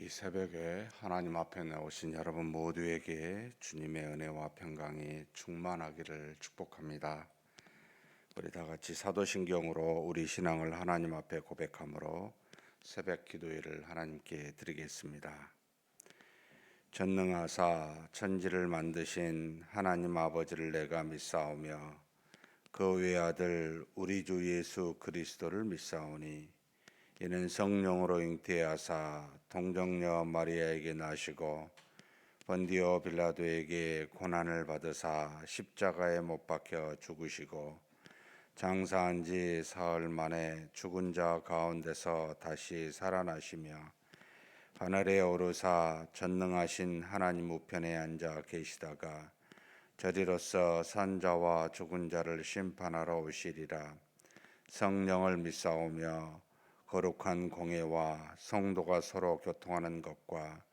이 새벽에 하나님 앞에 나오신 여러분 모두에게 주님의 은혜와 평강이 충만하기를 축복합니다. 우리 다 같이 사도신경으로 우리 신앙을 하나님 앞에 고백함으로 새벽 기도회를 하나님께 드리겠습니다. 전능하사 천지를 만드신 하나님 아버지를 내가 믿사오며 그 외아들 우리 주 예수 그리스도를 믿사오니 이는 성령으로 잉태하사 동정녀 마리아에게 나시고 본디오 빌라도에게 고난을 받으사 십자가에 못 박혀 죽으시고 장사한 지 사흘 만에 죽은 자 가운데서 다시 살아나시며 하늘에 오르사 전능하신 하나님 우편에 앉아 계시다가 저리로서 산자와 죽은 자를 심판하러 오시리라. 성령을 믿사오며 거룩한 공예와 성도가 서로 교통하는 것과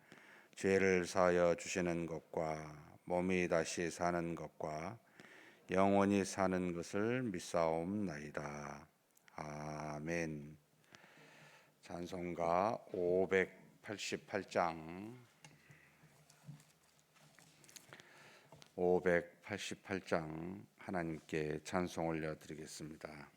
죄를 사하여 주시는 것과 몸이 다시 사는 것과 영원히 사는 것을 믿사옵나이다. 아멘. 찬송가 588장 588장 하나님께 찬송 올려드리겠습니다.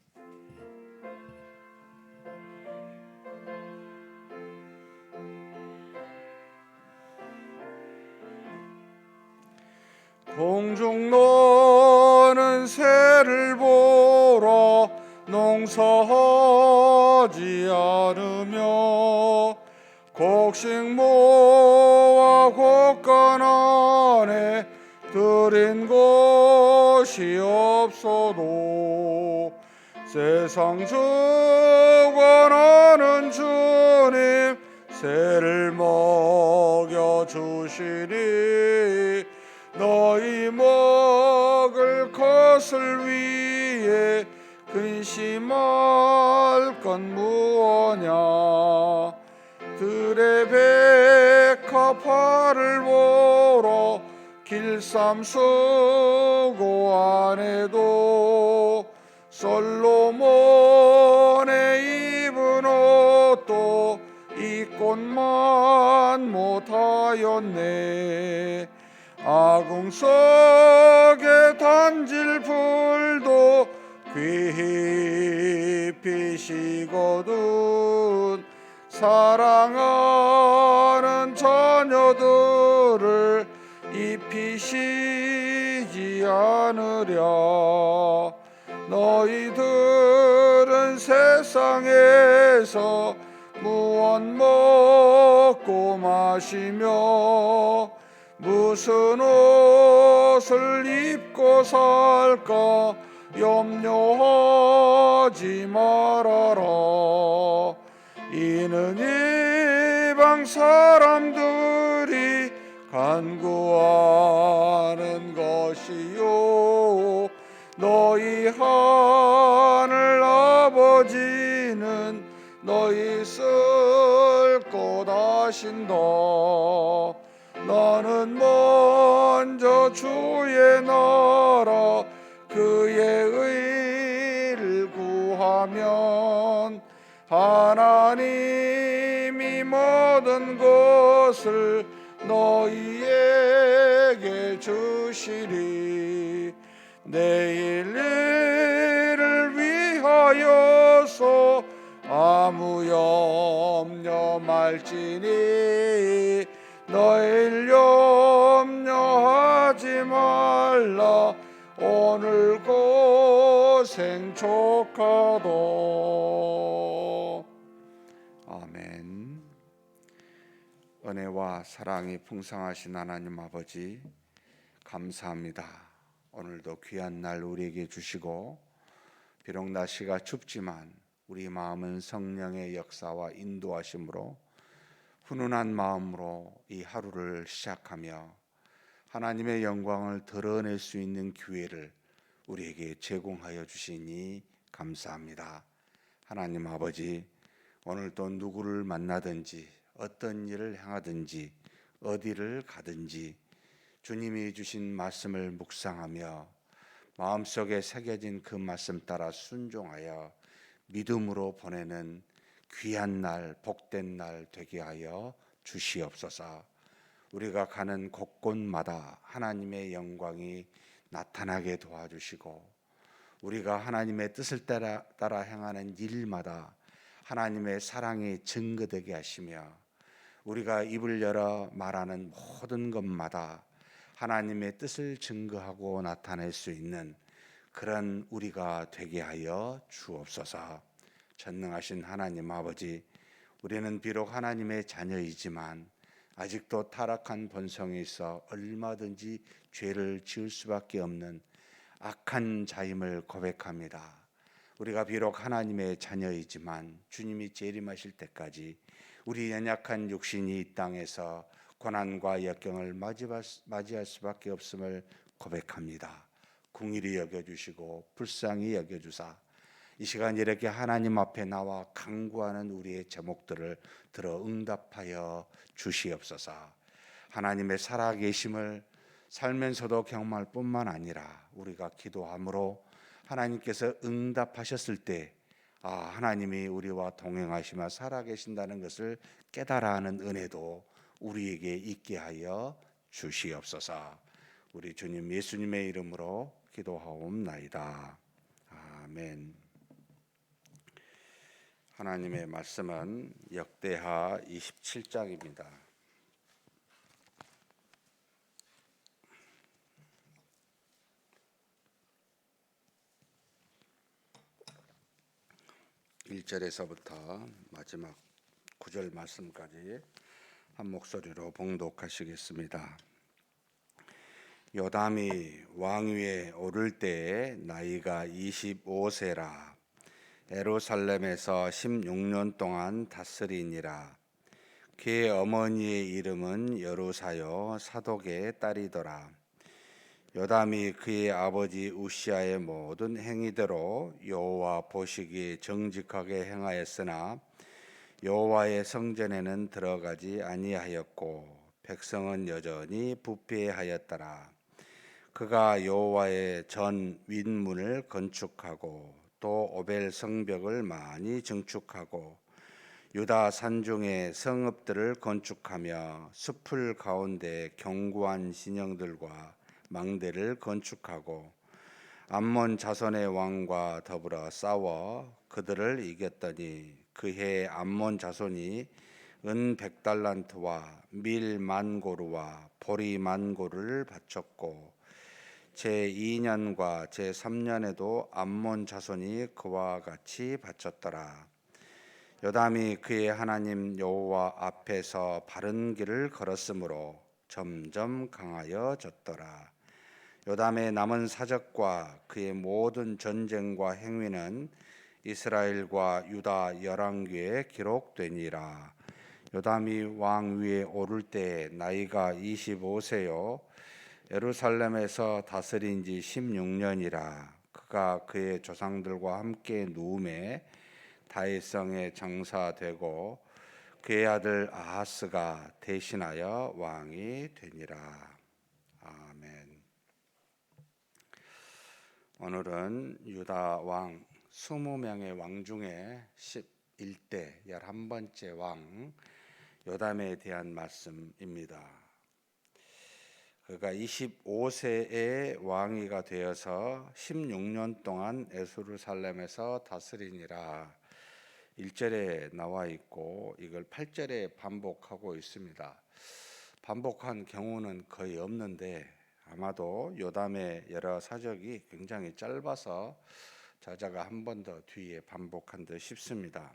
공중 노는 새를 보러 농서하지 않으며 곡식 모아 곳간 안에 들인 것이 없어도 세상 주관하는 주님 새를 먹여주시니 너희 먹을 것을 위해 근심할 건 무엇냐. 들의 백합화를 보러 길쌈 쓰고 안 해도 솔로몬의 입은 옷도 입고만 못하였네. 아궁 속에 던질 불도 깊이 식거든 사랑하는 자녀들을 입히시지 않으랴. 너희들은 세상에서 무엇 먹고 마시며 무슨 옷을 입고 살까 염려하지 말아라. 이는 이방 사람들이 간구하는 것이요 너희 하늘 아버지는 너희 쓸 것 아신다. 너는 먼저 주의 나라 그의 의를 구하면 하나님이 모든 것을 너희에게 주시리. 내일 일을 위하여서 아무 염려 말지니 너일 염려하지 말라. 오늘 고생 족하도. 아멘. 은혜와 사랑이 풍성하신 하나님 아버지 감사합니다. 오늘도 귀한 날 우리에게 주시고 비록 날씨가 춥지만 우리 마음은 성령의 역사와 인도하심으로 훈훈한 마음으로 이 하루를 시작하며 하나님의 영광을 드러낼 수 있는 기회를 우리에게 제공하여 주시니 감사합니다. 하나님 아버지, 오늘도 누구를 만나든지 어떤 일을 행하든지 어디를 가든지 주님이 주신 말씀을 묵상하며 마음속에 새겨진 그 말씀 따라 순종하여 믿음으로 보내는 귀한 날, 복된 날 되게 하여 주시옵소서. 우리가 가는 곳곳마다 하나님의 영광이 나타나게 도와주시고, 우리가 하나님의 뜻을 따라 행하는 일마다 하나님의 사랑이 증거되게 하시며, 우리가 입을 열어 말하는 모든 것마다 하나님의 뜻을 증거하고 나타낼 수 있는 그런 우리가 되게 하여 주옵소서. 전능하신 하나님 아버지, 우리는 비록 하나님의 자녀이지만 아직도 타락한 본성이 있어 얼마든지 죄를 지을 수밖에 없는 악한 자임을 고백합니다. 우리가 비록 하나님의 자녀이지만 주님이 재림하실 때까지 우리 연약한 육신이 이 땅에서 고난과 역경을 맞이할 수밖에 없음을 고백합니다. 긍휼히 여겨주시고 불쌍히 여겨주사 이 시간 이렇게 하나님 앞에 나와 간구하는 우리의 제목들을 들어 응답하여 주시옵소서. 하나님의 살아계심을 살면서도 경험할 뿐만 아니라 우리가 기도함으로 하나님께서 응답하셨을 때 하나님이 우리와 동행하시며 살아계신다는 것을 깨달아 하는 은혜도 우리에게 있게 하여 주시옵소서. 우리 주님 예수님의 이름으로 기도하옵나이다. 아멘. 하나님의 말씀은 역대하 27장입니다. (1절에서부터) 마지막 9절 말씀까지 한 목소리로 봉독하시겠습니다. 요담이 왕위에 오를 때에 나이가 25세라. 예루살렘에서 16년 동안 다스리니라. 그의 어머니의 이름은 여루사요 사독의 딸이더라. 요담이 그의 아버지 우시아의 모든 행위대로 여호와 보시기에 정직하게 행하였으나 여호와의 성전에는 들어가지 아니하였고 백성은 여전히 부패하였더라. 그가 여호와의 전 윗문을 건축하고 또 오벨 성벽을 많이 증축하고 유다 산중에 성읍들을 건축하며 숲을 가운데 견고한 진영들과 망대를 건축하고 암몬 자손의 왕과 더불어 싸워 그들을 이겼더니 그해 암몬 자손이 은 100달란트와 밀 10,000고루와 보리 10,000고루를 바쳤고 제2년과 제3년에도 암몬 자손이 그와 같이 바쳤더라. 요담이 그의 하나님 여호와 앞에서 바른 길을 걸었으므로 점점 강하여졌더라. 요담의 남은 사적과 그의 모든 전쟁과 행위는 이스라엘과 유다 열왕기에 기록되니라. 요담이 왕위에 오를 때 나이가 25세요 예루살렘에서 다스린 지 16년이라. 그가 그의 조상들과 함께 누움에 다윗성에 장사되고 그의 아들 아하스가 대신하여 왕이 되니라. 아멘. 오늘은 유다 왕 20명의 왕 중에 11대 11번째 왕 요담에 대한 말씀입니다. 그가 25세에 왕위가 되어서 16년 동안 예루살렘에서 다스리니라. 1절에 나와 있고 이걸 8절에 반복하고 있습니다. 반복한 경우는 거의 없는데 아마도 요담의 여러 사적이 굉장히 짧아서 저자가 한 번 더 뒤에 반복한 듯 싶습니다.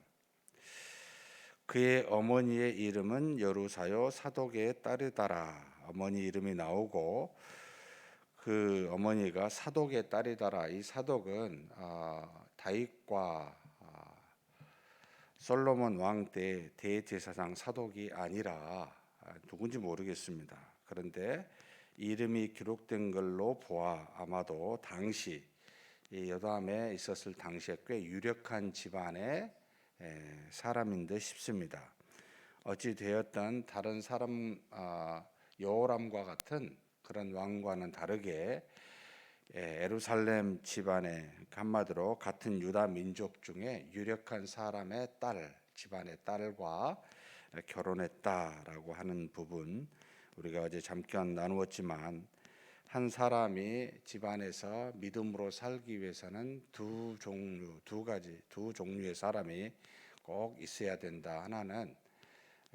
그의 어머니의 이름은 여루사요 사독의 딸이더라. 어머니 이름이 나오고 그 어머니가 사독의 딸이더라. 이 사독은 다윗과 솔로몬 왕 때 대제사장 사독이 아니라 누군지 모르겠습니다. 그런데 이름이 기록된 걸로 보아 아마도 당시 이 요담에 있었을 당시에 꽤 유력한 집안의 사람인 듯 싶습니다. 어찌 되었든 다른 사람 여호람과 같은 그런 왕과는 다르게 예루살렘 집안의 한마디로 같은 유다 민족 중에 유력한 사람의 딸, 집안의 딸과 결혼했다라고 하는 부분 우리가 어제 잠깐 나누었지만 한 사람이 집안에서 믿음으로 살기 위해서는 두 종류의 사람이 꼭 있어야 된다. 하나는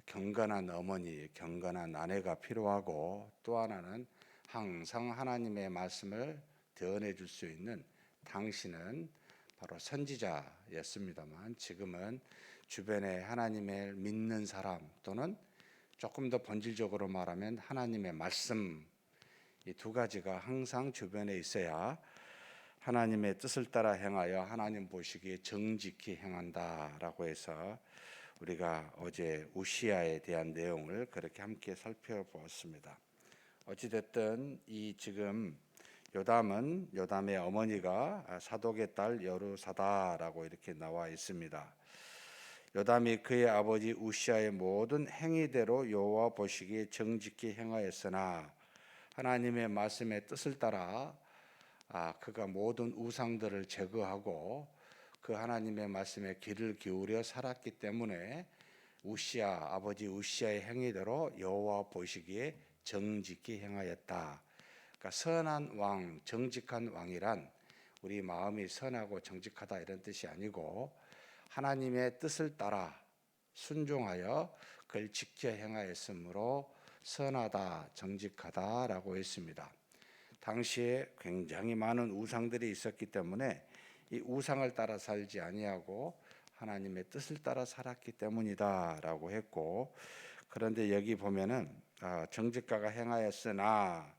경건한 어머니, 경건한 아내가 필요하고 또 하나는 항상 하나님의 말씀을 대언해 줄 수 있는 당신은 바로 선지자였습니다만 지금은 주변에 하나님을 믿는 사람 또는 조금 더 본질적으로 말하면 하나님의 말씀 이 두 가지가 항상 주변에 있어야 하나님의 뜻을 따라 행하여 하나님 보시기에 정직히 행한다라고 해서 우리가 어제 우시아에 대한 내용을 그렇게 함께 살펴보았습니다. 어찌됐든 이 지금 요담의 어머니가 사독의 딸 여루사다라고 이렇게 나와 있습니다. 요담이 그의 아버지 우시아의 모든 행위대로 여호와 보시기에 정직히 행하였으나 하나님의 말씀의 뜻을 따라 그가 모든 우상들을 제거하고 그 하나님의 말씀에 귀를 기울여 살았기 때문에 아버지 우시아의 행위대로 여호와 보시기에 정직히 행하였다. 그러니까 선한 왕, 정직한 왕이란 우리 마음이 선하고 정직하다 이런 뜻이 아니고 하나님의 뜻을 따라 순종하여 그를 지켜 행하였으므로 선하다, 정직하다라고 했습니다. 당시에 굉장히 많은 우상들이 있었기 때문에 이 우상을 따라 살지 아니하고 하나님의 뜻을 따라 살았기 때문이다라고 했고, 그런데 여기 보면은 정직가가 행하였으나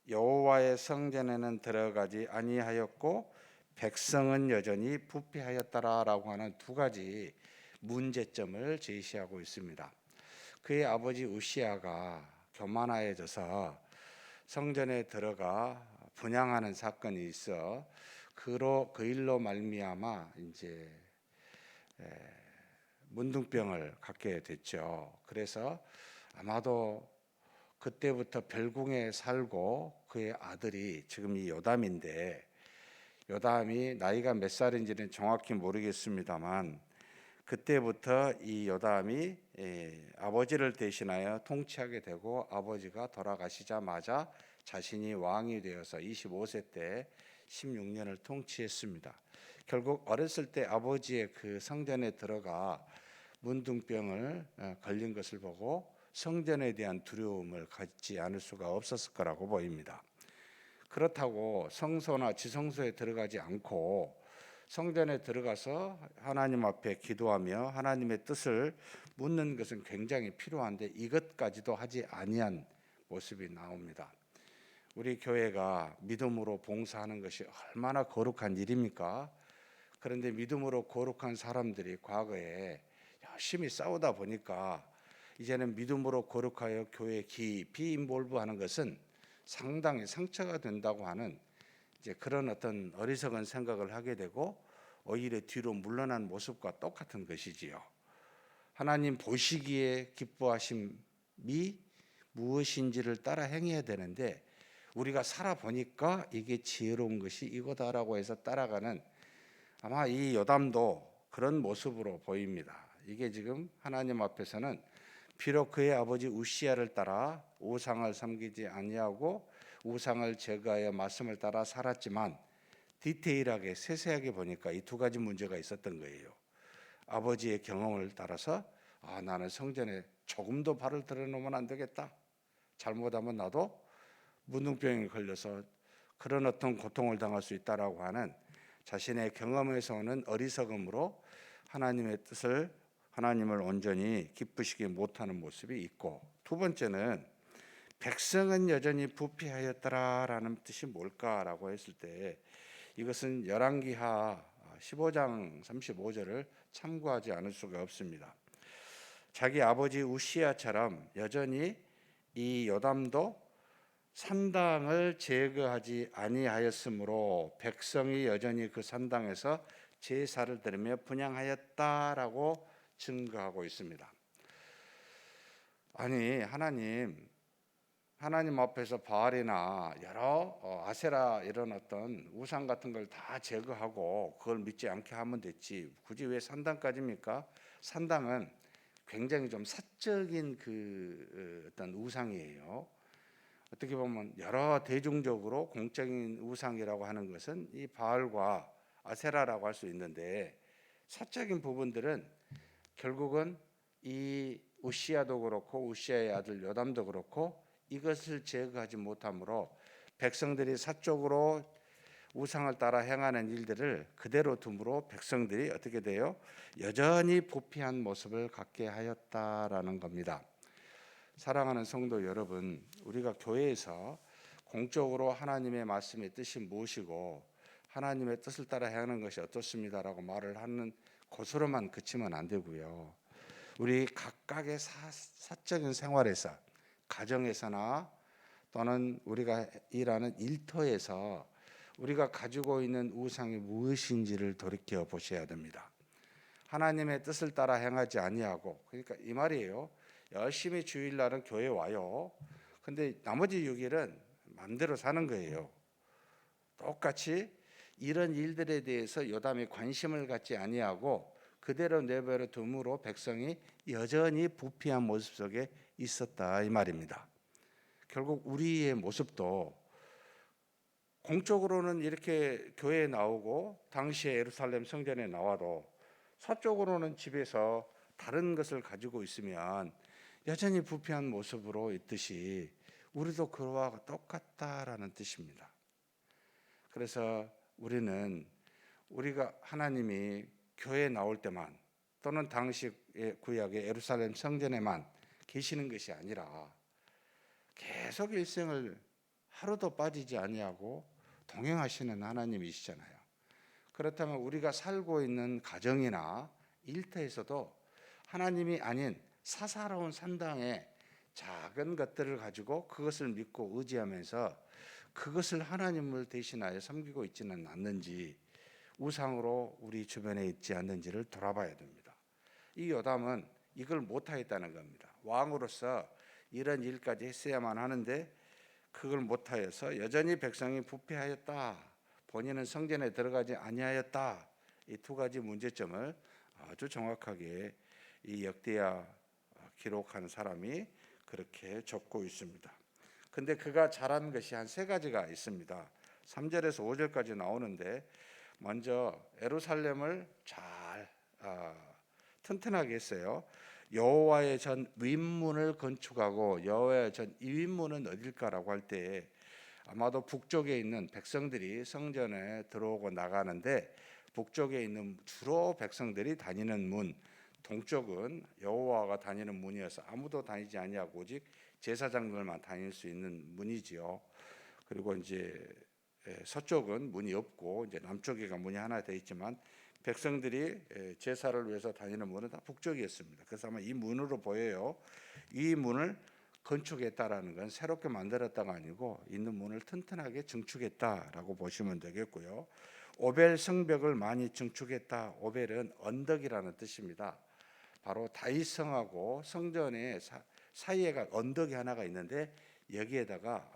여호와의 성전에는 들어가지 아니하였고 백성은 여전히 부패하였더라라고 하는 두 가지 문제점을 제시하고 있습니다. 그의 아버지 우시아가 교만하여져서 성전에 들어가 분향하는 사건이 있어 그 일로 말미암아 이제 문둥병을 갖게 됐죠. 그래서 아마도 그때부터 별궁에 살고 그의 아들이 지금 이 요담인데 요담이 나이가 몇 살인지는 정확히 모르겠습니다만 그때부터 이 요담이 아버지를 대신하여 통치하게 되고 아버지가 돌아가시자마자 자신이 왕이 되어서 25세 때 16년을 통치했습니다. 결국 어렸을 때 아버지의 그 성전에 들어가 문둥병을 걸린 것을 보고 성전에 대한 두려움을 갖지 않을 수가 없었을 거라고 보입니다. 그렇다고 성소나 지성소에 들어가지 않고 성전에 들어가서 하나님 앞에 기도하며 하나님의 뜻을 묻는 것은 굉장히 필요한데 이것까지도 하지 아니한 모습이 나옵니다. 우리 교회가 믿음으로 봉사하는 것이 얼마나 거룩한 일입니까? 그런데 믿음으로 거룩한 사람들이 과거에 열심히 싸우다 보니까 이제는 믿음으로 거룩하여 교회에 깊이 인볼브하는 것은 상당히 상처가 된다고 하는 이제 그런 어떤 어리석은 생각을 하게 되고 오히려 뒤로 물러난 모습과 똑같은 것이지요. 하나님 보시기에 기뻐하심이 무엇인지를 따라 행해야 되는데 우리가 살아보니까 이게 지혜로운 것이 이거다라고 해서 따라가는 아마 이 요담도 그런 모습으로 보입니다. 이게 지금 하나님 앞에서는 비록 그의 아버지 우시아를 따라 우상을 섬기지 아니하고 우상을 제거하여 말씀을 따라 살았지만 디테일하게 세세하게 보니까 이 두 가지 문제가 있었던 거예요. 아버지의 경험을 따라서 나는 성전에 조금도 발을 들여놓으면 안 되겠다. 잘못하면 나도 문둥병에 걸려서 그런 어떤 고통을 당할 수 있다라고 하는 자신의 경험에서 오는 어리석음으로 하나님을 온전히 기쁘시게 못하는 모습이 있고, 두 번째는 백성은 여전히 부패하였더라라는 뜻이 뭘까라고 했을 때 이것은 열왕기하 15장 35절을 참고하지 않을 수가 없습니다. 자기 아버지 우시아처럼 여전히 이 요담도 산당을 제거하지 아니하였으므로 백성이 여전히 그 산당에서 제사를 드리며 분향하였다라고 증거하고 있습니다. 아니 하나님 앞에서 바알이나 여러 아세라 이런 어떤 우상 같은 걸 다 제거하고 그걸 믿지 않게 하면 됐지 굳이 왜 산당까지입니까? 산당은 굉장히 좀 사적인 어떤 우상이에요. 어떻게 보면 여러 대중적으로 공적인 우상이라고 하는 것은 이 바알과 아세라라고 할 수 있는데, 사적인 부분들은 결국은 이 우시야도 그렇고 우시야의 아들 요담도 그렇고 이것을 제거하지 못함으로 백성들이 사적으로 우상을 따라 행하는 일들을 그대로 둠으로 백성들이 어떻게 돼요? 여전히 부패한 모습을 갖게 하였다라는 겁니다. 사랑하는 성도 여러분, 우리가 교회에서 공적으로 하나님의 말씀의 뜻이 무엇이고 하나님의 뜻을 따라 행하는 것이 어떻습니다라고 말을 하는 것으로만 그치면 안 되고요. 우리 각각의 사적인 생활에서, 가정에서나 또는 우리가 일하는 일터에서 우리가 가지고 있는 우상이 무엇인지를 돌이켜 보셔야 됩니다. 하나님의 뜻을 따라 행하지 아니하고, 그러니까 이 말이에요. 열심히 주일날은 교회 와요. 근데 나머지 6일은 마음대로 사는 거예요. 똑같이 이런 일들에 대해서 요담이 관심을 갖지 아니하고 그대로 내버려 둠으로 백성이 여전히 부패한 모습 속에 있었다 이 말입니다. 결국 우리의 모습도 공적으로는 이렇게 교회에 나오고 당시에 예루살렘 성전에 나와도 사적으로는 집에서 다른 것을 가지고 있으면 여전히 부패한 모습으로 있듯이 우리도 그와 똑같다라는 뜻입니다. 그래서 우리가 하나님이 교회에 나올 때만 또는 당시 구약의 예루살렘 성전에만 계시는 것이 아니라 계속 일생을 하루도 빠지지 아니하고 동행하시는 하나님이시잖아요. 그렇다면 우리가 살고 있는 가정이나 일터에서도 하나님이 아닌 사사로운 산당의 작은 것들을 가지고 그것을 믿고 의지하면서 그것을 하나님을 대신하여 섬기고 있지는 않는지, 우상으로 우리 주변에 있지 않는지를 돌아봐야 됩니다. 이 요담은 이걸 못하였다는 겁니다. 왕으로서 이런 일까지 했어야만 하는데 그걸 못하여서 여전히 백성이 부패하였다, 본인은 성전에 들어가지 아니하였다, 이 두 가지 문제점을 아주 정확하게 이 역대하 기록한 사람이 그렇게 적고 있습니다. 근데 그가 잘한 것이 한 세 가지가 있습니다. 3절에서 5절까지 나오는데, 먼저 예루살렘을 잘 튼튼하게 했어요. 여호와의 전 윗문을 건축하고, 여호와의 전 이윗문은 어딜까라고 할 때 아마도 북쪽에 있는 백성들이 성전에 들어오고 나가는데, 북쪽에 있는 주로 백성들이 다니는 문, 동쪽은 여호와가 다니는 문이어서 아무도 다니지 아니하고 오직 제사장들만 다닐 수 있는 문이지요. 그리고 이제 서쪽은 문이 없고 이제 남쪽에가 문이 하나 돼 있지만 백성들이 제사를 위해서 다니는 문은 다 북쪽이었습니다. 그래서 아마 이 문으로 보여요. 이 문을 건축했다라는 건 새롭게 만들었다가 아니고 있는 문을 튼튼하게 증축했다라고 보시면 되겠고요. 오벨 성벽을 많이 증축했다. 오벨은 언덕이라는 뜻입니다. 바로 다윗성하고 성전의 사이에가 언덕이 하나가 있는데 여기에다가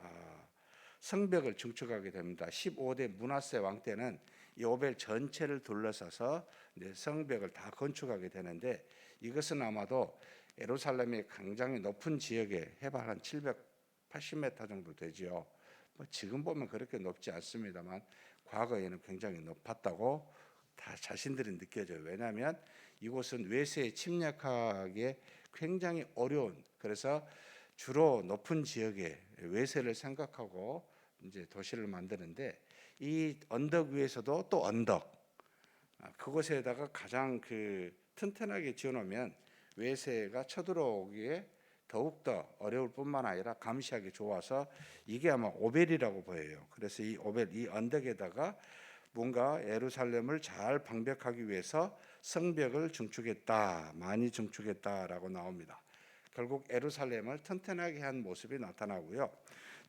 성벽을 증축하게 됩니다. 15대 므낫세 왕 때는 이 오벨 전체를 둘러싸서 성벽을 다 건축하게 되는데, 이것은 아마도 예루살렘의 굉장히 높은 지역에 해발 한 780m 정도 되지요. 지금 보면 그렇게 높지 않습니다만 과거에는 굉장히 높았다고 다 자신들이 느껴져요. 왜냐하면 이곳은 외세에 침략하기에 굉장히 어려운, 그래서 주로 높은 지역에 외세를 생각하고 이제 도시를 만드는데, 이 언덕 위에서도 또 언덕, 그곳에다가 가장 튼튼하게 지어놓으면 외세가 쳐들어오기에 더욱더 어려울 뿐만 아니라 감시하기 좋아서 이게 아마 오벨이라고 보여요. 그래서 이 오벨, 이 언덕에다가 뭔가 예루살렘을 잘 방벽하기 위해서 성벽을 증축했다, 많이 증축했다라고 나옵니다. 결국 예루살렘을 튼튼하게 한 모습이 나타나고요.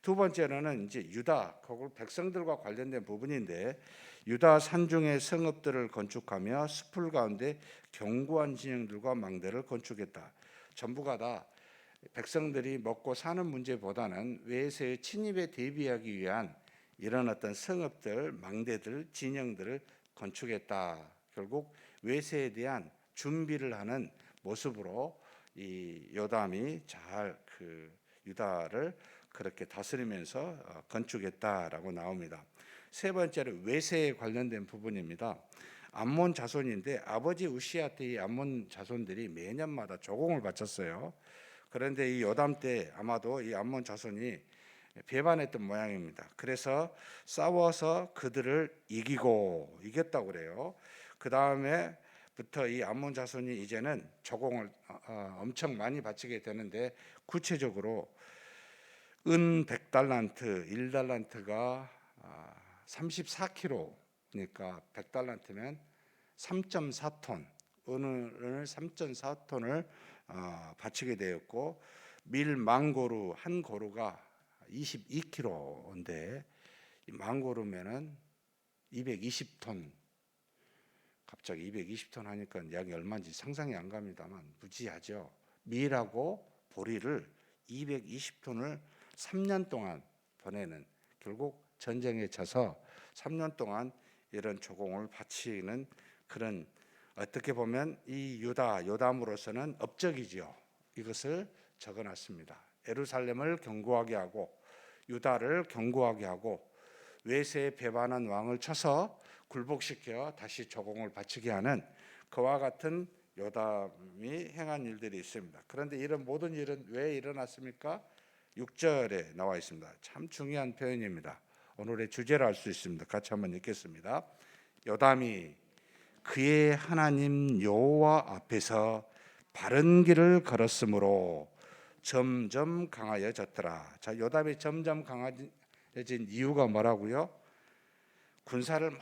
두 번째로는 이제 유다, 그걸 백성들과 관련된 부분인데, 유다 산중의 성읍들을 건축하며 숲을 가운데 견고한 진영들과 망대를 건축했다. 전부가 다 백성들이 먹고 사는 문제보다는 외세의 침입에 대비하기 위한 이런 어떤 성읍들, 망대들, 진영들을 건축했다. 결국 외세에 대한 준비를 하는 모습으로 이 요담이 잘 유다를 그렇게 다스리면서 건축했다라고 나옵니다. 세 번째로 외세에 관련된 부분입니다. 암몬 자손인데 아버지 우시아 때 이 암몬 자손들이 매년마다 조공을 바쳤어요. 그런데 이 요담 때 아마도 이 암몬 자손이 배반했던 모양입니다. 그래서 싸워서 그들을 이겼다고 그래요. 그 다음에부터 이 암몬 자손이 이제는 조공을 엄청 많이 바치게 되는데, 구체적으로 은 100달란트, 1달란트가 34kg니까 100달란트면 3.4톤, 은을 3.4톤을 바치게 되었고, 밀 망고루 한 고루가 22kg인데 망고루면은 220톤. 갑자기 220톤 하니까 양이 얼마인지 상상이 안 갑니다만 무지하죠. 밀하고 보리를 220톤을 3년 동안 보내는, 결국 전쟁에 져서 3년 동안 이런 조공을 바치는 그런, 어떻게 보면 이 요담으로서는 업적이지요. 이것을 적어놨습니다. 예루살렘을 견고하게 하고 유다를 견고하게 하고 외세에 배반한 왕을 쳐서 굴복시켜 다시 조공을 바치게 하는 그와 같은 요담이 행한 일들이 있습니다. 그런데 이런 모든 일은 왜 일어났습니까? 6절에 나와 있습니다. 참 중요한 표현입니다. 오늘의 주제를 알 수 있습니다. 같이 한번 읽겠습니다. 요담이 그의 하나님 여호와 앞에서 바른 길을 걸었으므로 점점 강하여졌더라. 자, 요담이 점점 강해진 이유가 뭐라고요? 군사를 막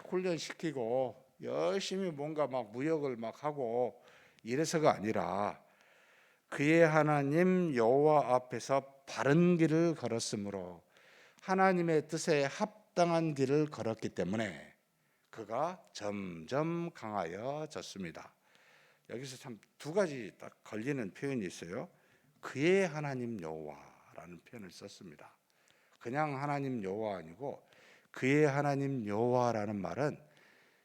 훈련시키고 열심히 뭔가 막 무역을 막 하고 이래서가 아니라 그의 하나님 여호와 앞에서 바른 길을 걸었으므로, 하나님의 뜻에 합당한 길을 걸었기 때문에 그가 점점 강하여졌습니다. 여기서 참 두 가지 딱 걸리는 표현이 있어요. 그의 하나님 여호와라는 표현을 썼습니다. 그냥 하나님 여호와 아니고 그의 하나님 여호와라는 말은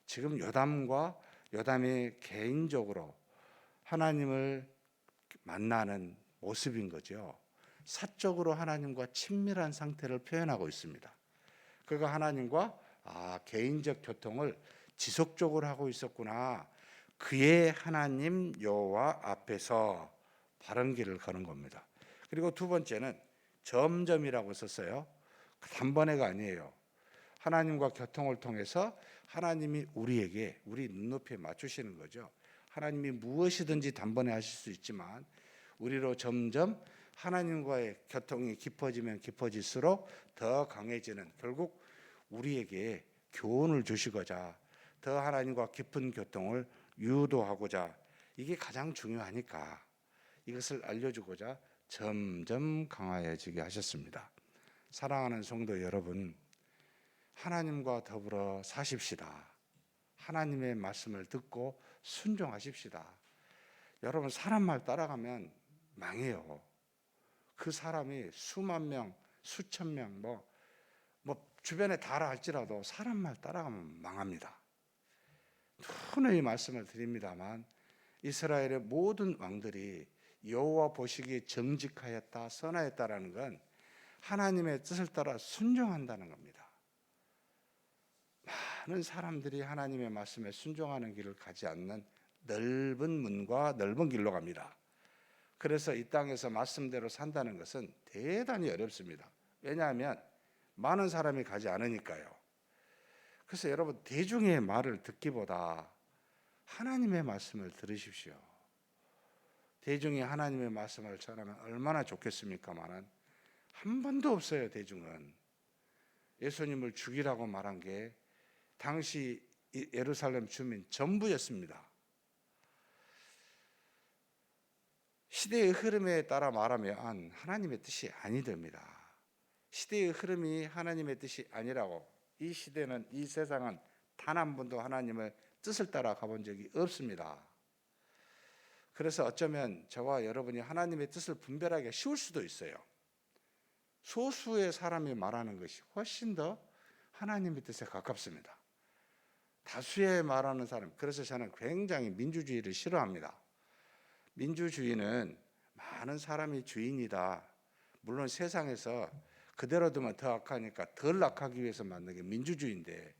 지금 요담이 개인적으로 하나님을 만나는 모습인 거죠. 사적으로 하나님과 친밀한 상태를 표현하고 있습니다. 그가 하나님과 개인적 교통을 지속적으로 하고 있었구나. 그의 하나님 여호와 앞에서 바른 길을 가는 겁니다. 그리고 두 번째는 점점이라고 썼어요. 단번에가 아니에요. 하나님과 교통을 통해서 하나님이 우리 눈높이에 맞추시는 거죠. 하나님이 무엇이든지 단번에 하실 수 있지만 우리로 점점 하나님과의 교통이 깊어지면 깊어질수록 더 강해지는, 결국 우리에게 교훈을 주시고자 더 하나님과 깊은 교통을 유도하고자, 이게 가장 중요하니까 이것을 알려주고자 점점 강하여지게 하셨습니다. 사랑하는 성도 여러분, 하나님과 더불어 사십시다. 하나님의 말씀을 듣고 순종하십시다. 여러분, 사람 말 따라가면 망해요. 그 사람이 수만 명, 수천 명, 주변에 다 알아 할지라도 사람 말 따라가면 망합니다. 누누이 말씀을 드립니다만 이스라엘의 모든 왕들이 여호와 보시기에 정직하였다, 선하였다라는 건 하나님의 뜻을 따라 순종한다는 겁니다. 많은 사람들이 하나님의 말씀에 순종하는 길을 가지 않는 넓은 문과 넓은 길로 갑니다. 그래서 이 땅에서 말씀대로 산다는 것은 대단히 어렵습니다. 왜냐하면 많은 사람이 가지 않으니까요. 그래서 여러분, 대중의 말을 듣기보다 하나님의 말씀을 들으십시오. 대중이 하나님의 말씀을 전하면 얼마나 좋겠습니까마는 한 번도 없어요. 대중은 예수님을 죽이라고 말한 게 당시 예루살렘 주민 전부였습니다. 시대의 흐름에 따라 말하면 하나님의 뜻이 아니됩니다. 시대의 흐름이 하나님의 뜻이 아니라고, 이 시대는, 이 세상은 단 한 번도 하나님의 뜻을 따라 가본 적이 없습니다. 그래서 어쩌면 저와 여러분이 하나님의 뜻을 분별하기가 쉬울 수도 있어요. 소수의 사람이 말하는 것이 훨씬 더 하나님의 뜻에 가깝습니다. 다수의 말하는 사람, 그래서 저는 굉장히 민주주의를 싫어합니다. 민주주의는 많은 사람이 주인이다. 물론 세상에서 그대로 두면 더 악하니까 덜 악하기 위해서 만든 게 민주주의인데,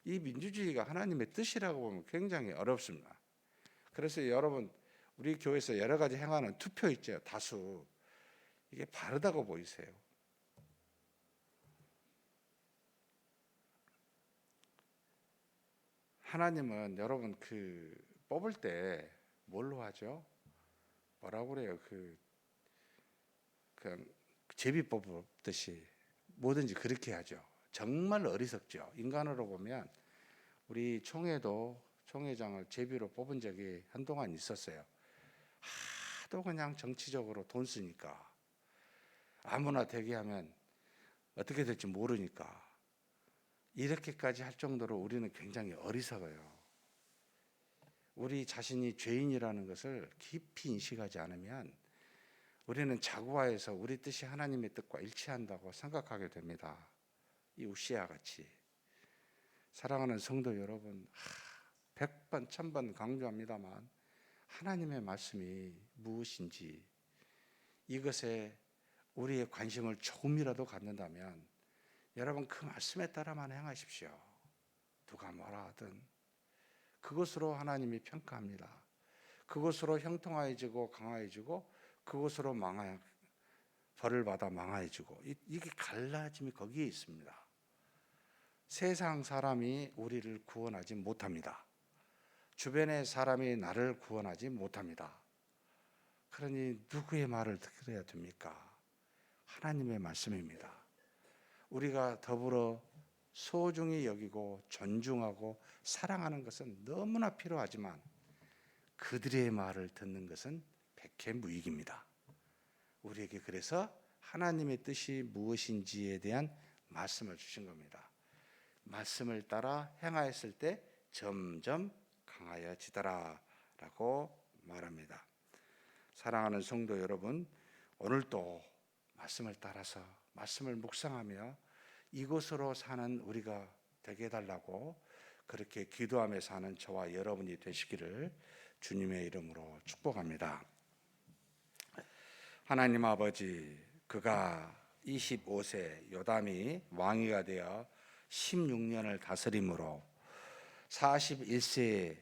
이 민주주의가 하나님의 뜻이라고 보면 굉장히 어렵습니다. 그래서 여러분, 우리 교회에서 여러 가지 행하는 투표 있죠. 다수. 이게 바르다고 보이세요? 하나님은 여러분 뽑을 때 뭘로 하죠? 뭐라고 그래요? 그냥 제비 뽑듯이 뭐든지 그렇게 하죠. 정말 어리석죠. 인간으로 보면 우리 총회장을 제비로 뽑은 적이 한동안 있었어요. 하도 그냥 정치적으로 돈 쓰니까, 아무나 되게 하면 어떻게 될지 모르니까 이렇게까지 할 정도로 우리는 굉장히 어리석어요. 우리 자신이 죄인이라는 것을 깊이 인식하지 않으면 우리는 자구하에서 우리 뜻이 하나님의 뜻과 일치한다고 생각하게 됩니다. 이 우시아 같이. 사랑하는 성도 여러분, 100번 1000번 강조합니다만 하나님의 말씀이 무엇인지 이것에 우리의 관심을 조금이라도 갖는다면 여러분 그 말씀에 따라만 행하십시오. 누가 뭐라 하든 그것으로 하나님이 평가합니다. 그것으로 형통해지고 강해지고 그것으로 벌을 받아 망해지고, 이게 갈라짐이 거기에 있습니다. 세상 사람이 우리를 구원하지 못합니다. 주변의 사람이 나를 구원하지 못합니다. 그러니 누구의 말을 들어야 됩니까? 하나님의 말씀입니다. 우리가 더불어 소중히 여기고 존중하고 사랑하는 것은 너무나 필요하지만 그들의 말을 듣는 것은 백해무익입니다. 우리에게 그래서 하나님의 뜻이 무엇인지에 대한 말씀을 주신 겁니다. 말씀을 따라 행하였을 때 점점 강하여지더라 라고 말합니다. 사랑하는 성도 여러분, 오늘도 말씀을 따라서 말씀을 묵상하며 이곳으로 사는 우리가 되게 해달라고 그렇게 기도하며 사는 저와 여러분이 되시기를 주님의 이름으로 축복합니다. 하나님 아버지, 그가 25세 요담이 왕위가 되어 16년을 다스림으로 41세에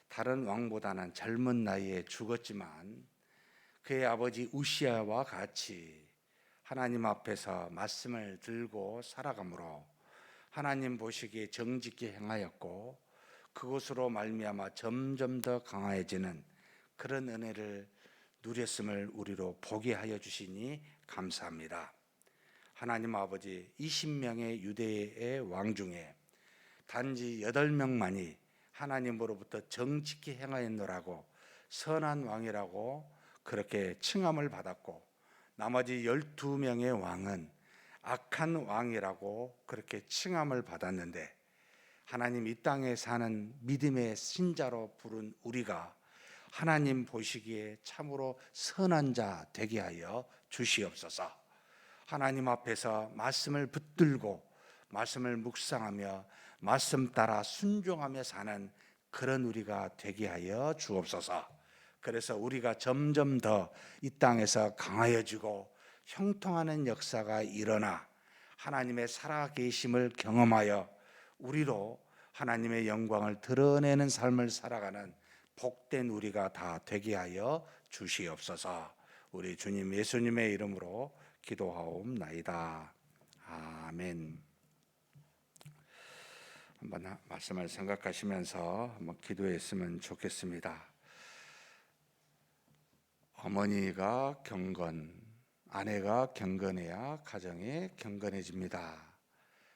다른 왕보다는 젊은 나이에 죽었지만 그의 아버지 우시아와 같이 하나님 앞에서 말씀을 들고 살아가므로 하나님 보시기에 정직히 행하였고 그것으로 말미암아 점점 더 강해지는 그런 은혜를 누렸음을 우리로 보게 하여 주시니 감사합니다. 하나님 아버지, 20명의 유대의 왕 중에 단지 8명만이 하나님으로부터 정직히 행하였노라고 선한 왕이라고 그렇게 칭함을 받았고 나머지 12명의 왕은 악한 왕이라고 그렇게 칭함을 받았는데, 하나님 이 땅에 사는 믿음의 신자로 부른 우리가 하나님 보시기에 참으로 선한 자 되게 하여 주시옵소서. 하나님 앞에서 말씀을 붙들고 말씀을 묵상하며 말씀 따라 순종하며 사는 그런 우리가 되게 하여 주옵소서. 그래서 우리가 점점 더 이 땅에서 강하여지고 형통하는 역사가 일어나 하나님의 살아계심을 경험하여 우리로 하나님의 영광을 드러내는 삶을 살아가는 복된 우리가 다 되게 하여 주시옵소서. 우리 주님 예수님의 이름으로 기도하옵나이다. 아멘. 한번 말씀을 생각하시면서 한번 기도했으면 좋겠습니다. 어머니가 경건, 아내가 경건해야 가정이 경건해집니다.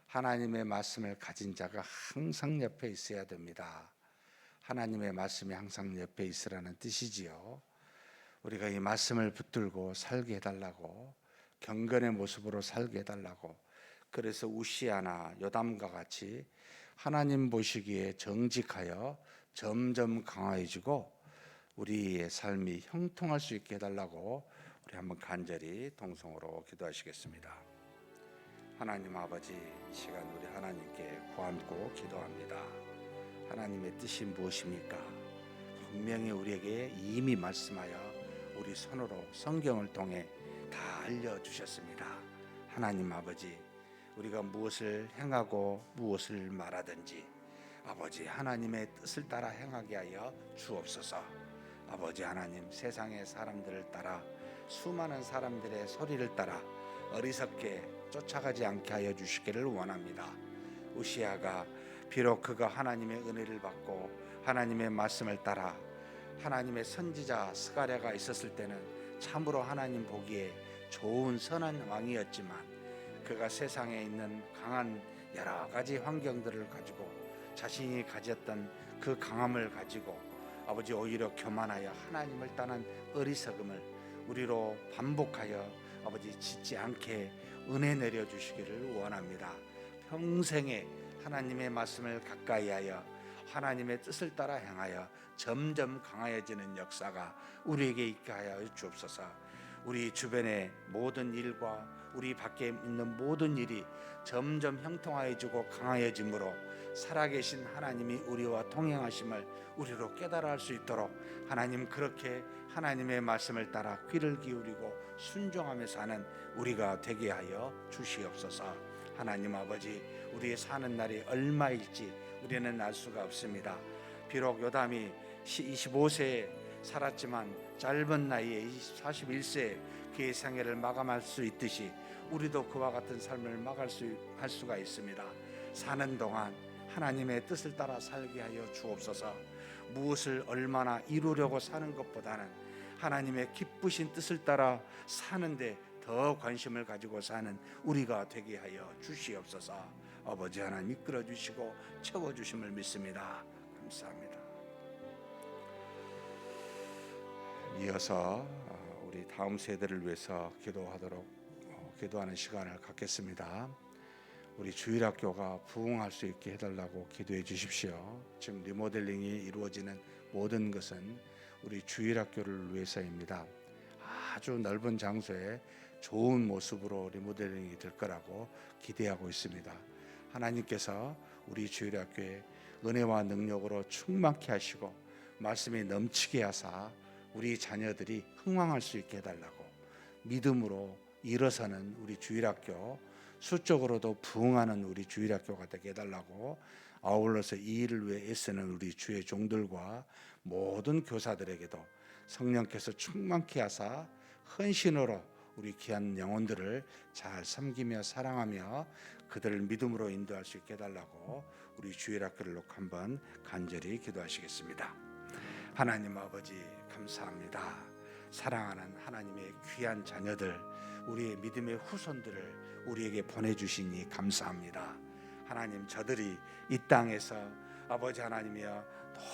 하나님의 말씀을 가진 자가 항상 옆에 있어야 됩니다. 하나님의 말씀이 항상 옆에 있으라는 뜻이지요. 우리가 이 말씀을 붙들고 살게 해달라고, 경건의 모습으로 살게 해달라고. 그래서 우시아나 요담과 같이 하나님 보시기에 정직하여 점점 강해지고 우리의 삶이 형통할 수 있게 해달라고 우리 한번 간절히 동성으로 기도하시겠습니다. 하나님 아버지, 이 시간 우리 하나님께 구함고 기도합니다. 하나님의 뜻이 무엇입니까? 분명히 우리에게 이미 말씀하여 우리 손으로 성경을 통해 다 알려주셨습니다. 하나님 아버지, 우리가 무엇을 행하고 무엇을 말하든지 아버지 하나님의 뜻을 따라 행하게 하여 주옵소서. 아버지 하나님, 세상의 사람들을 따라 수많은 사람들의 소리를 따라 어리석게 쫓아가지 않게 하여 주시기를 원합니다. 우시아가 비록 그가 하나님의 은혜를 받고 하나님의 말씀을 따라 하나님의 선지자 스가랴가 있었을 때는 참으로 하나님 보기에 좋은 선한 왕이었지만 그가 세상에 있는 강한 여러 가지 환경들을 가지고 자신이 가졌던 그 강함을 가지고 아버지 오히려 교만하여 하나님을 떠난 어리석음을 우리로 반복하여 아버지 짓지 않게 은혜 내려주시기를 원합니다. 평생에 하나님의 말씀을 가까이 하여 하나님의 뜻을 따라 행하여 점점 강해지는 역사가 우리에게 있게 하여 주옵소서. 우리 주변의 모든 일과 우리 밖에 있는 모든 일이 점점 형통하여지고 강해짐으로 살아계신 하나님이 우리와 동행하심을 우리로 깨달아 할 수 있도록 하나님, 그렇게 하나님의 말씀을 따라 귀를 기울이고 순종하며 사는 우리가 되게 하여 주시옵소서. 하나님 아버지, 우리의 사는 날이 얼마일지 우리는 알 수가 없습니다. 비록 요담이 25세에 살았지만 짧은 나이에 41세에 그의 생애를 마감할 수 있듯이 우리도 그와 같은 삶을 할 수가 있습니다. 사는 동안 하나님의 뜻을 따라 살게 하여 주옵소서. 무엇을 얼마나 이루려고 사는 것보다는 하나님의 기쁘신 뜻을 따라 사는데 더 관심을 가지고 사는 우리가 되게 하여 주시옵소서. 아버지 하나님 이끌어 주시고 채워 주심을 믿습니다. 감사합니다. 이어서 우리 다음 세대를 위해서 기도하는 시간을 갖겠습니다. 우리 주일학교가 부흥할 수 있게 해달라고 기도해 주십시오. 지금 리모델링이 이루어지는 모든 것은 우리 주일학교를 위해서입니다. 아주 넓은 장소에 좋은 모습으로 리모델링이 될 거라고 기대하고 있습니다. 하나님께서 우리 주일학교에 은혜와 능력으로 충만케 하시고 말씀이 넘치게 하사 우리 자녀들이 흥왕할 수 있게 해달라고, 믿음으로 일어서는 우리 주일학교, 수적으로도 부흥하는 우리 주일학교가 되게 해달라고, 아울러서 이 일을 위해 애쓰는 우리 주의 종들과 모든 교사들에게도 성령께서 충만케 하사 헌신으로 우리 귀한 영혼들을 잘 섬기며 사랑하며 그들을 믿음으로 인도할 수 있게 해달라고 우리 주일학교를 놓고 한번 간절히 기도하시겠습니다. 하나님 아버지, 감사합니다. 사랑하는 하나님의 귀한 자녀들, 우리의 믿음의 후손들을 우리에게 보내주시니 감사합니다. 하나님, 저들이 이 땅에서 아버지 하나님이여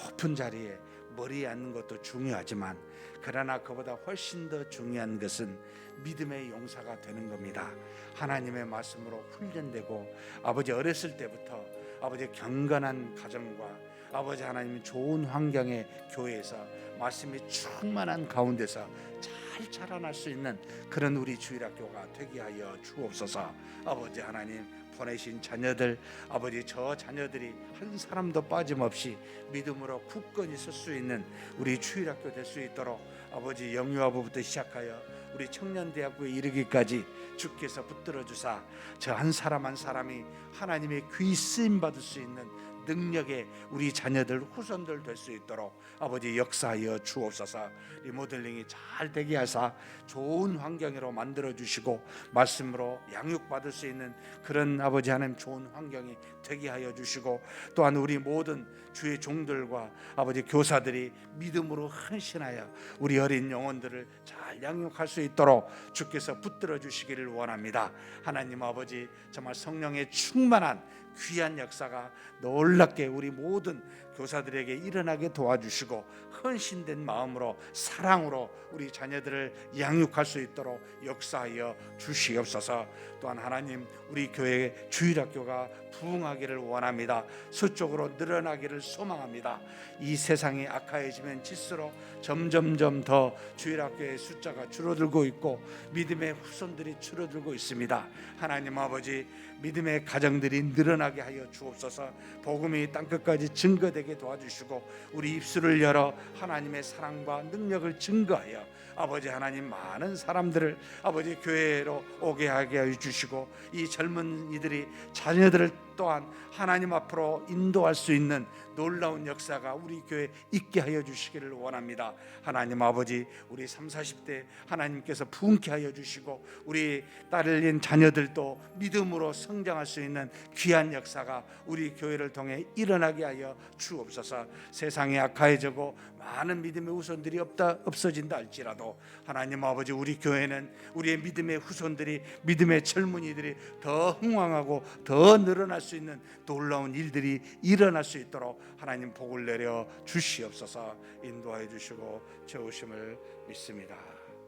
높은 자리에 머리에 앉는 것도 중요하지만 그러나 그보다 훨씬 더 중요한 것은 믿음의 용사가 되는 겁니다. 하나님의 말씀으로 훈련되고 아버지 어렸을 때부터 아버지 경건한 가정과 아버지 하나님 좋은 환경의 교회에서 말씀이 충만한 가운데서 잘 자라날 수 있는 그런 우리 주일학교가 되게 하여 주옵소서. 아버지 하나님, 보내신 자녀들, 아버지 저 자녀들이 한 사람도 빠짐없이 믿음으로 굳건히 설 수 있는 우리 주일학교 될 수 있도록 아버지 영유아부부터 시작하여 우리 청년대학교에 이르기까지 주께서 붙들어 주사 저 한 사람 한 사람이 하나님의 귀 쓰임 받을 수 있는 능력의 우리 자녀들 후손들 될 수 있도록 아버지 역사하여 주옵소서. 리모델링이 잘 되게 하사 좋은 환경으로 만들어 주시고 말씀으로 양육받을 수 있는 그런 아버지 하나님 좋은 환경이 되게 하여 주시고, 또한 우리 모든 주의 종들과 아버지 교사들이 믿음으로 헌신하여 우리 어린 영혼들을 잘 양육할 수 있도록 주께서 붙들어 주시기를 원합니다. 하나님 아버지, 정말 성령의 충만한 귀한 역사가 놀랍게 우리 모든 교사들에게 일어나게 도와주시고 헌신된 마음으로 사랑으로 우리 자녀들을 양육할 수 있도록 역사하여 주시옵소서. 또한 하나님, 우리 교회 주일학교가 부흥하기를 원합니다. 수적으로 늘어나기를 소망합니다. 이 세상이 악화해지면 질수록 점점점 더 주일학교의 숫자가 줄어들고 있고 믿음의 후손들이 줄어들고 있습니다. 하나님 아버지, 믿음의 가정들이 늘어나게 하여 주옵소서. 복음이 땅끝까지 증거되게 되게 도와주시고 우리 입술을 열어 하나님의 사랑과 능력을 증거하여 아버지 하나님 많은 사람들을 아버지 교회로 오게 하게 해주시고 이 젊은이들이 자녀들을 또한 하나님 앞으로 인도할 수 있는 놀라운 역사가 우리 교회에 있게 하여 주시기를 원합니다. 하나님 아버지, 우리 30, 40대 하나님께서 부흥케 하여 주시고 우리 딸린 자녀들도 믿음으로 성장할 수 있는 귀한 역사가 우리 교회를 통해 일어나게 하여 주옵소서. 세상이 악화해지고 많은 믿음의 후손들이 없어진다 할지라도 하나님 아버지, 우리 교회는 우리의 믿음의 후손들이, 믿음의 젊은이들이 더 흥왕하고 더 늘어날 수 있는 놀라운 일들이 일어날 수 있도록 하나님 복을 내려 주시옵소서. 인도하여 주시고 채우심을 믿습니다.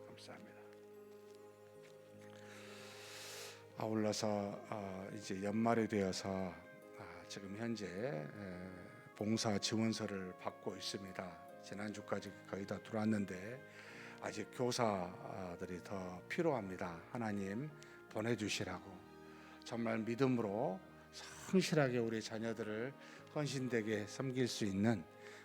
감사합니다. 아울러서 이제 연말이 되어서 지금 현재 봉사 지원서를 받고 있습니다. 지난주까지 거의 다 들어왔는데 아직 교사들이 더 필요합니다. 하나님 보내주시라고 정말 믿음으로 성실하게 우리 자녀들을 헌신되게 섬길 수 있는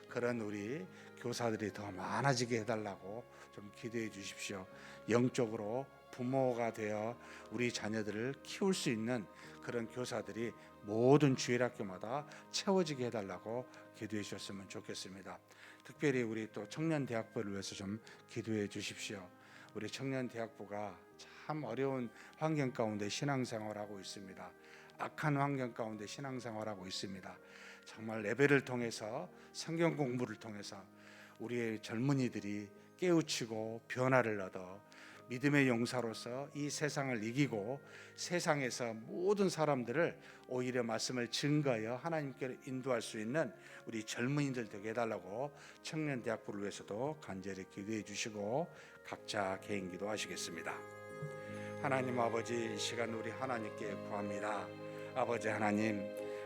그런 우리 교사들이 더 많아지게 해달라고 좀 기도해 주십시오. 영적으로 부모가 되어 우리 자녀들을 키울 수 있는 그런 교사들이 모든 주일학교마다 채워지게 해달라고 기도해 주셨으면 좋겠습니다. 특별히 우리 또 청년대학부를 위해서 좀 기도해 주십시오. 우리 청년대학부가 참 어려운 환경 가운데 신앙생활하고 있습니다. 악한 환경 가운데 신앙생활하고 있습니다. 정말 예배를 통해서, 성경 공부를 통해서 우리의 젊은이들이 깨우치고 변화를 얻어 믿음의 용사로서 이 세상을 이기고 세상에서 모든 사람들을 오히려 말씀을 증거하여 하나님께로 인도할 수 있는 우리 젊은이들 되게 해달라고 청년대학부를 위해서도 간절히 기도해 주시고 각자 개인 기도하시겠습니다. 하나님 아버지, 이 시간 우리 하나님께 구합니다. 아버지 하나님,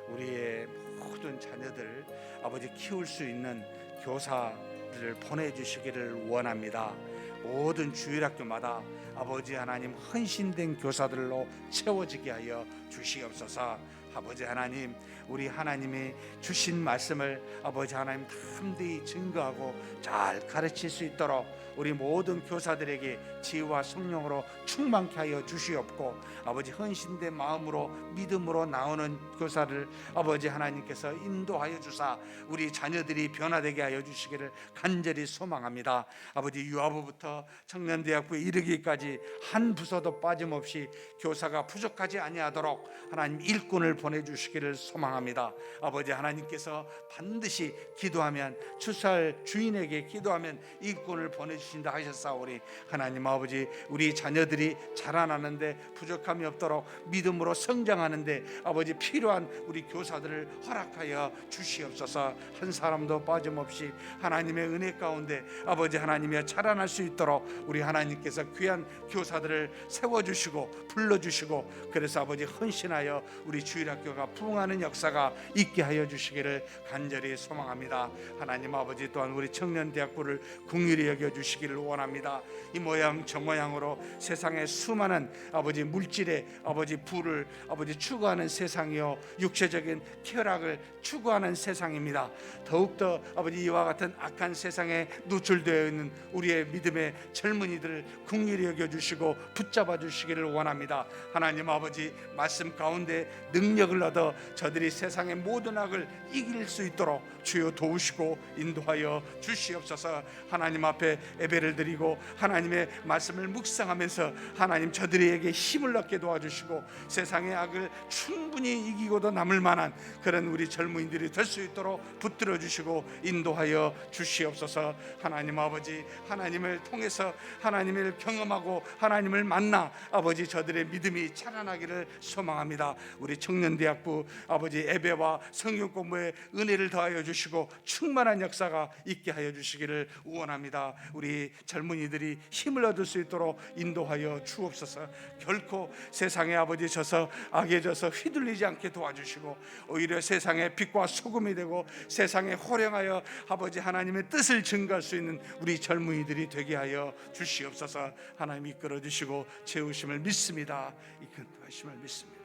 우리의 모든 자녀들 아버지 키울 수 있는 교사들을 보내주시기를 원합니다. 모든 주일학교마다 아버지 하나님 헌신된 교사들로 채워지게 하여 주시옵소서. 아버지 하나님, 우리 하나님이 주신 말씀을 아버지 하나님 담대히 증거하고 잘 가르칠 수 있도록 우리 모든 교사들에게 지혜와 성령으로 충만케 하여 주시옵고 아버지 헌신된 마음으로 믿음으로 나오는 교사를 아버지 하나님께서 인도하여 주사 우리 자녀들이 변화되게 하여 주시기를 간절히 소망합니다. 아버지, 유아부부터 청년대학부에 이르기까지 한 부서도 빠짐없이 교사가 부족하지 아니하도록 하나님 일꾼을 보내주시기를 소망합니다. 아버지 하나님께서 반드시 기도하면, 추수할 주인에게 기도하면 일꾼을 보내주신다 하셨사오니 하나님 아버지, 우리 자녀들이 자라나는데 부족함이 없도록 믿음으로 성장하는데 아버지 필요한 우리 교사들을 허락하여 주시옵소서. 한 사람도 빠짐없이 하나님의 은혜 가운데 아버지 하나님이 자라날 수 있도록 우리 하나님께서 귀한 교사들을 세워주시고 불러주시고 그래서 아버지 헌신하여 우리 주일학교가 부흥하는 역사가 있게 하여 주시기를 간절히 소망합니다. 하나님 아버지, 또한 우리 청년대학부를 긍휼히 여겨주시기를 원합니다. 이 모양 저 모양으로 세상에 수많은 아버지 물질의 아버지 부를 아버지 추구하는 세상이요, 육체적인 쾌락을 추구하는 세상입니다. 더욱더 아버지 이와 같은 악한 세상에 노출되어 있는 우리의 믿음의 젊은이들을 긍휼히 여겨주시고 붙잡아 주시기를 원합니다. 하나님 아버지, 말씀 가운데 능력을 얻어 저들이 세상의 모든 악을 이길 수 있도록 주여 도우시고 인도하여 주시옵소서. 하나님 앞에 예배를 드리고 하나님의 말씀을 묵상하면서 하나님 저들에게 힘을 얻게 도와주시고 세상의 악을 충분히 이기고도 남을 만한 그런 우리 젊은이들이 될 수 있도록 붙들어 주시고 인도하여 주시옵소서. 하나님 아버지, 하나님을 통해서 하나님을 경험하고 하나님을 만나 아버지 저들의 믿음이 자라나기를 소망합니다. 우리 청년대학부 아버지 예배와 성경 공부에 은혜를 더하여 주시고 충만한 역사가 있게 하여 주시기를 원합니다. 우리 젊은이들이 힘을 얻을 수 있도록 인도하여 주옵소서. 결코 세상에 아버지 져서 악에 져서 휘둘리지 않게 도와주시고 오히려 세상의 빛과 소금이 되고 세상에 호령하여 아버지 하나님의 뜻을 증거할 수 있는 우리 젊은이들이 되게 하여 주시옵소서. 하나님 이끌어 주시고 채우심을 믿습니다. 이끌어 주심을 믿습니다.